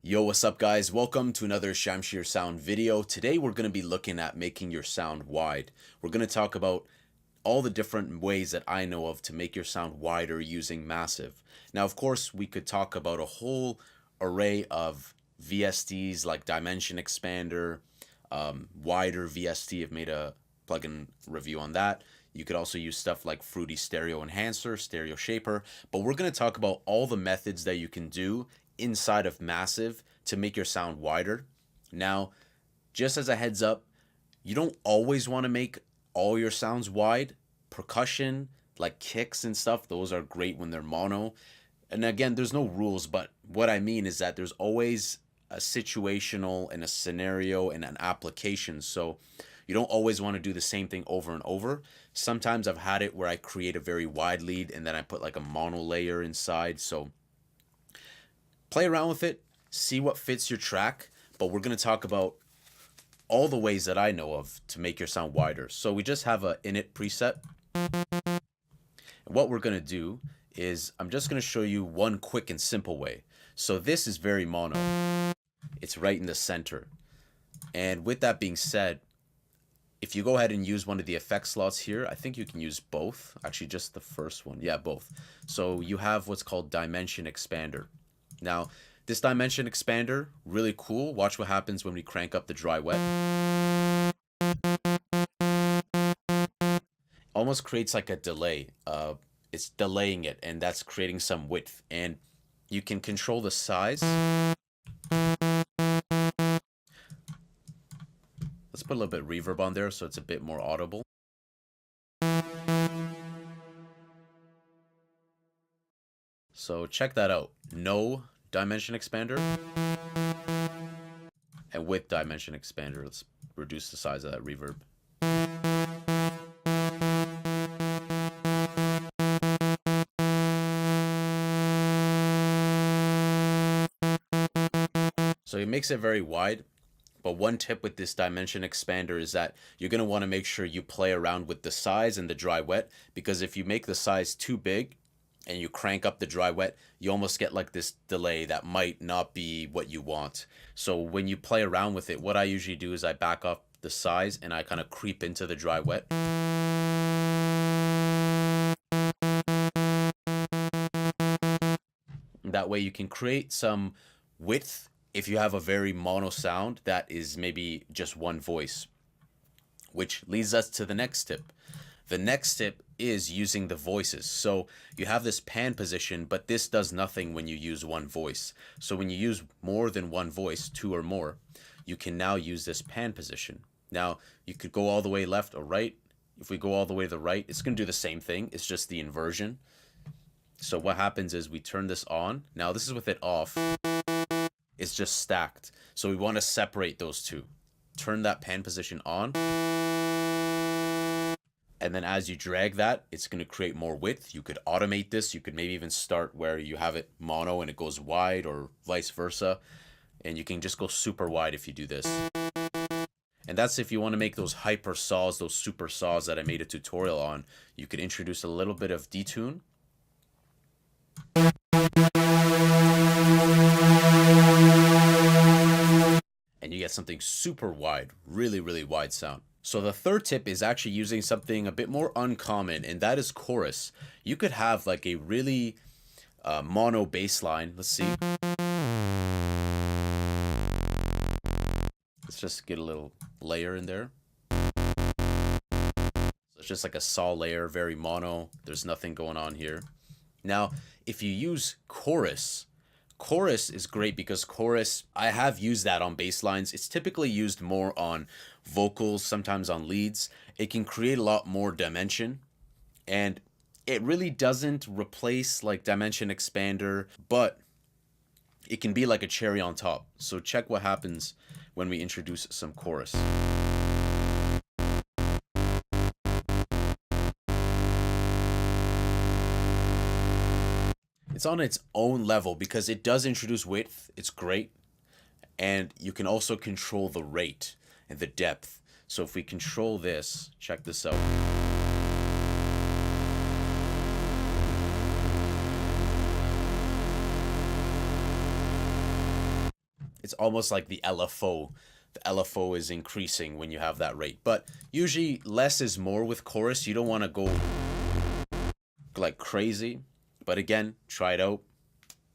Yo, what's up guys? Welcome to another Shamshir Sound video. Today we're going to be looking at making your sound wide. We're going to talk about all the different ways that I know of to make your sound wider using Massive. Now, of course, we could talk about a whole array of VSTs like Dimension Expander, wider VST. I've made a plugin review on that. You could also use stuff like Fruity Stereo Enhancer, Stereo Shaper, but we're going to talk about all the methods that you can do inside of Massive to make your sound wider. Now, just as a heads up, you don't always want to make all your sounds wide. Percussion, like kicks and stuff, those are great when they're mono. And again, there's no rules, but what I mean is that there's always a situational and a scenario and an application. So you don't always want to do the same thing over and over. Sometimes I've had it where I create a very wide lead and then I put like a mono layer inside. So play around with it, see what fits your track, but we're going to talk about all the ways that I know of to make your sound wider. So we just have a init preset. And what we're going to do is I'm just going to show you one quick and simple way. So this is very mono. It's right in the center. And with that being said, if you go ahead and use one of the effect slots here, I think you can use both. Actually, just the first one. Yeah, both. So you have what's called Dimension Expander. Now, this Dimension Expander, really cool. Watch what happens when we crank up the dry wet. Almost creates like a delay. It's delaying it, and that's creating some width. And you can control the size. Let's put a little bit of reverb on there so it's a bit more audible. So check that out. No Dimension Expander. And with Dimension Expander, let's reduce the size of that reverb. So it makes it very wide. But one tip with this Dimension Expander is that you're going to want to make sure you play around with the size and the dry wet, because if you make the size too big and you crank up the dry wet, you almost get like this delay that might not be what you want. So when you play around with it, what I usually do is I back off the size and I kind of creep into the dry wet. That way you can create some width if you have a very mono sound that is maybe just one voice. Which leads us to the next tip. The next tip is using the voices. So you have this pan position, but this does nothing when you use one voice. So when you use more than one voice, two or more, you can now use this pan position. Now you could go all the way left or right. If we go all the way to the right, it's going to do the same thing. It's just the inversion. So what happens is we turn this on. Now this is with it off. It's just stacked. So we want to separate those two. Turn that pan position on. And then as you drag that, it's going to create more width. You could automate this. You could maybe even start where you have it mono and it goes wide, or vice versa. And you can just go super wide if you do this. And that's if you want to make those hyper saws, those super saws that I made a tutorial on. You could introduce a little bit of detune. And you get something super wide, really, really wide sound. So the third tip is actually using something a bit more uncommon, and that is chorus. You could have like a really mono bass line. Let's see. Let's just get a little layer in there. So it's just like a saw layer, very mono. There's nothing going on here. Now, if you use chorus, chorus is great because chorus, I have used that on bass lines. It's typically used more on vocals, sometimes on leads. It can create a lot more dimension, and it really doesn't replace like Dimension Expander, but it can be like a cherry on top. So check what happens when we introduce some chorus. It's on its own level because it does introduce width. It's great. And you can also control the rate and the depth. So if we control this, check this out. It's almost like the LFO. The LFO is increasing when you have that rate. But usually less is more with chorus. You don't want to go like crazy. But again, try it out.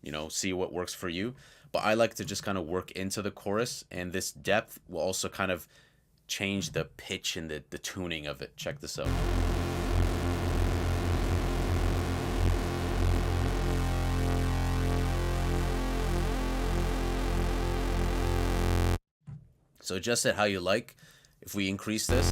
You know, see what works for you. But I like to just kind of work into the chorus, and this depth will also kind of change the pitch and the tuning of it. Check this out. So adjust it how you like. If we increase this,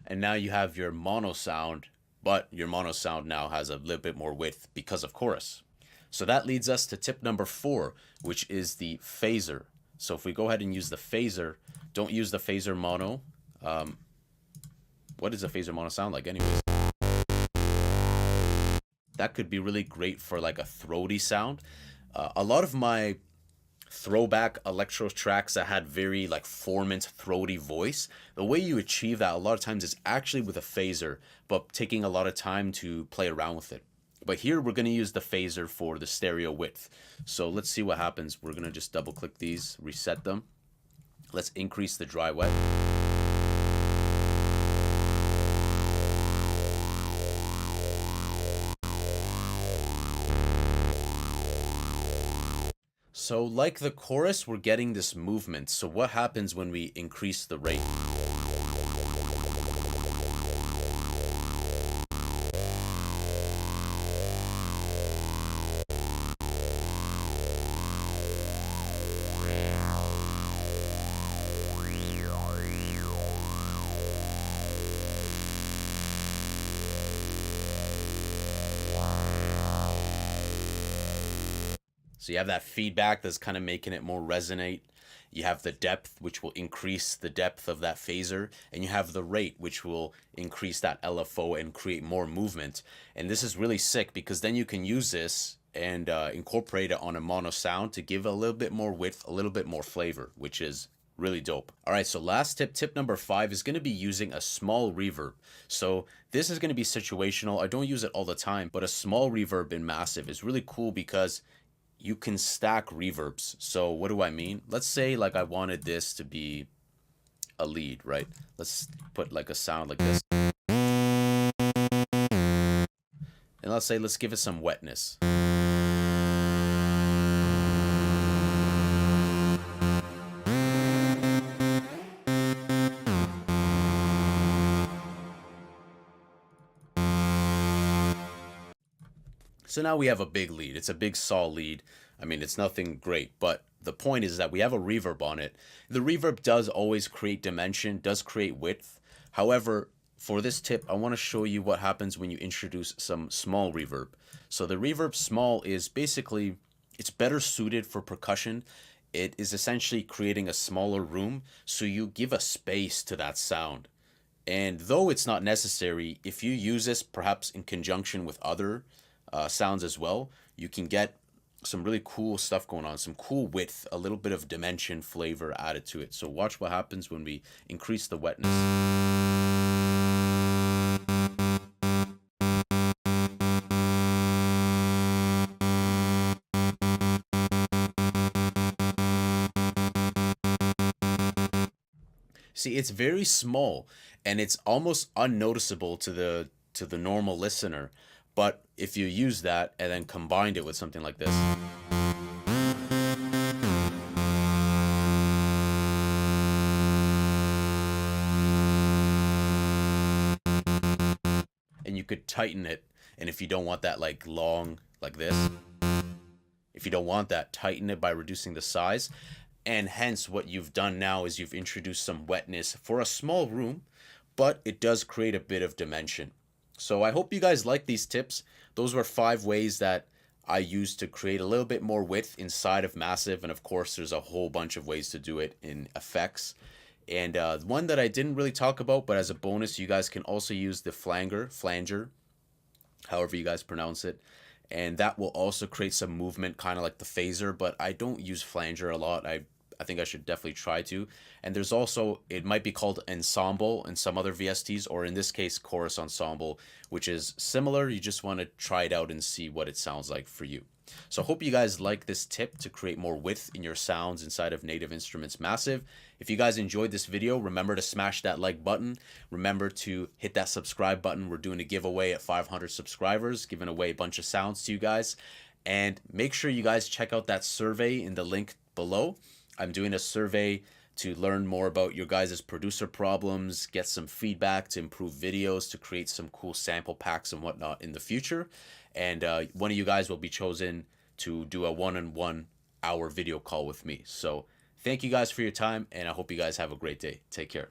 and now you have your mono sound, but your mono sound now has a little bit more width because of chorus. So that leads us to tip number 4, which is the phaser. So if we go ahead and use the phaser, don't use the phaser mono. What does a phaser mono sound like anyways? That could be really great for like a throaty sound. A lot of my throwback electro tracks that had very like formant throaty voice, the way you achieve that a lot of times is actually with a phaser, but taking a lot of time to play around with it. But here we're going to use the phaser for the stereo width. So let's see what happens. We're going to just double click these, reset them. Let's increase the dry wet. So like the chorus, we're getting this movement. So what happens when we increase the rate? So you have that feedback that's kind of making it more resonate. You have the depth, which will increase the depth of that phaser. And you have the rate, which will increase that LFO and create more movement. And this is really sick because then you can use this and incorporate it on a mono sound to give a little bit more width, a little bit more flavor, which is really dope. All right, so last tip number 5 is going to be using a small reverb. So this is going to be situational. I don't use it all the time, but a small reverb in massive is really cool because you can stack reverbs. So what do I mean? Let's say like I wanted this to be a lead, right? Let's put like a sound like this. And let's say, let's give it some wetness. So now we have a big lead. It's a big saw lead. I mean, it's nothing great, but the point is that we have a reverb on it. The reverb does always create dimension, does create width. However, for this tip, I want to show you what happens when you introduce some small reverb. So the reverb small is basically, it's better suited for percussion. It is essentially creating a smaller room, so you give a space to that sound. And though it's not necessary, if you use this perhaps in conjunction with other sounds as well, you can get some really cool stuff going on, some cool width, a little bit of dimension, flavor added to it. So watch what happens when we increase the wetness. See, it's very small and it's almost unnoticeable to the normal listener. But if you use that and then combined it with something like this, and you could tighten it, and if you don't want that like long like this, if you don't want that, tighten it by reducing the size. And hence what you've done now is you've introduced some wetness for a small room, but it does create a bit of dimension. So I hope you guys like these tips. Those were 5 ways that I use to create a little bit more width inside of Massive. And of course, there's a whole bunch of ways to do it in effects. And one that I didn't really talk about, but as a bonus, you guys can also use the flanger, however you guys pronounce it. And that will also create some movement, kind of like the phaser, but I don't use flanger a lot. I I think I should definitely try to. And there's also, it might be called ensemble in some other VSTs, or in this case, chorus ensemble, which is similar. You just want to try it out and see what it sounds like for you. So I hope you guys like this tip to create more width in your sounds inside of Native Instruments Massive. If you guys enjoyed this video, remember to smash that like button. Remember to hit that subscribe button. We're doing a giveaway at 500 subscribers, giving away a bunch of sounds to you guys. And make sure you guys check out that survey in the link below. I'm doing a survey to learn more about your guys' producer problems, get some feedback to improve videos, to create some cool sample packs and whatnot in the future. And one of you guys will be chosen to do a one-on-one hour video call with me. So thank you guys for your time, and I hope you guys have a great day. Take care.